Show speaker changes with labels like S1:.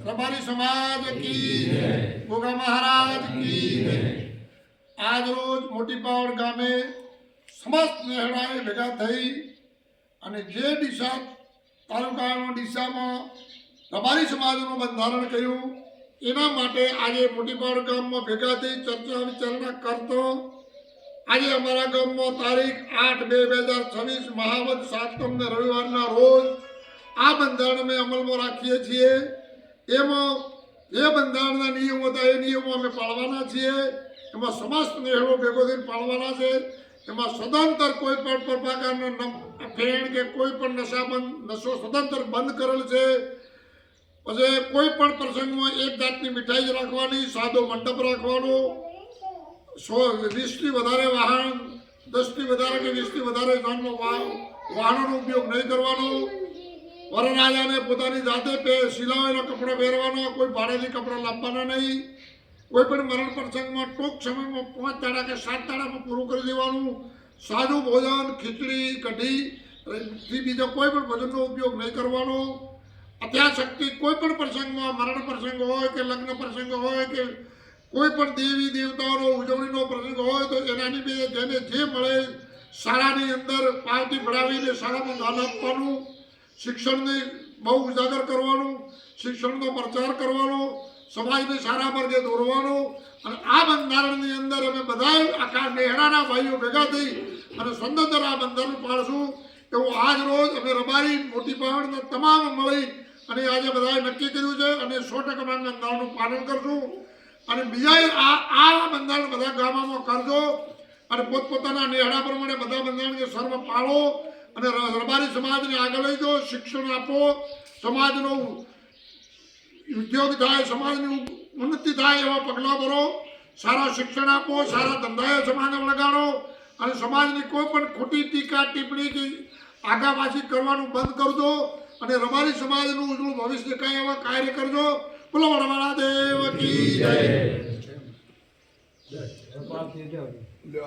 S1: रबारी समाज की गोगा महाराज की आज रोज मोटी पावड़ गामे समस्त नेहड़ाए भेगा थई અને જે ડીસા તાલુકાનો ડીસામાં રબારી સમાજનું બંધારણ કર્યું એના માટે આજે મોટીપાવડ ગામમાં ભેગા થઈ ચર્ચા વિચારણા કરતો આજે અમારા ગામમાં તારીખ 8/2/2026 મહાવદ સાતમને રવિવારના રોજ આ બંધારણ અમે અમલમાં રાખીએ છીએ એમાં જે બંધારણના નિયમો હતા એ નિયમો અમે પાળવાના છીએ એમાં સમસ્ત નેહળો ભેગો થઈને પાળવાના છે એમાં સદંતર કોઈ પણ પ્રકારનો ફેણ કે કોઈ પણ નશો સદંતર બંધ કરેલ છે પછી કોઈ પણ પ્રસંગમાં એક જાતની મીઠાઈ જ રાખવાની સાદો મંડપ રાખવાનો 20થી વધારે વાહન 10થી વધારે કે 20થી વધારે વાહનોનો ઉપયોગ નહીં કરવાનો વરરાજાને પોતાની જાતે સિલાવેલા કપડાં પહેરવાના કોઈ ભાડેથી કપડાં લાવવાના નહીં કોઈ પણ મરણ પ્રસંગમાં ટૂંક સમયમાં 5 દાડા કે 7 દાડામાં પૂરું કરી દેવાનું સાદું ભોજન ખીચડી કઢી થી બીજો કોઈ પણ ભોજનનો ઉપયોગ નહીં કરવાનો અત્યાશક્તિ કોઈ પણ પ્રસંગમાં મરણ પ્રસંગ હોય કે લગ્ન પ્રસંગ હોય કે કોઈ પણ દેવી દેવતાઓનો ઉજવણીનો પ્રસંગ હોય તો એના નિમિત્તે જેને જે મળે શાળાની અંદર પાવતી ભરાવીને શાળામાં દાન આપવાનું શિક્ષણને બહુ ઉજાગર કરવાનું શિક્ષણનો પ્રચાર કરવાનો સમાજને સારા માર્ગે દોરવાનો અને આ બંધારણની અંદર અમે બધા આખા નેહડાના ભાઈઓ ભેગા થઈ અને સંદર્ભ આ બંધારણ પાડશું એવું આજ રોજ અમે રબારી મોટી પાવડના તમામ મળી અને આજે બધાએ નક્કી કર્યું છે અને 100% બંધારણનું પાલન કરશું અને બીજા આ બંધારણ બધા ગામોમાં કરજો અને પોતપોતાના નેહડા પ્રમાણે બધા બંધારણ સર્વ પાળો અને રબારી સમાજને આગળ લઈ જાઓ શિક્ષણ આપો સમાજનો ઉદ્યોગ થાય સમાજની ઉન્નતિ થાય એવા પગલાં ભરો સારા શિક્ષણ આપો સારા ધંધાએ સમાજને લગાડો અને સમાજની કોઈ પણ ખોટી ટીકા ટિપ્પણી કે આગાપાછી કરવાનું બંધ કરજો અને રબારી સમાજનું ઉજળું ભવિષ્ય કાંઈ એવા કાર્ય કરજો બોલો વડવાળા દેવ કી જય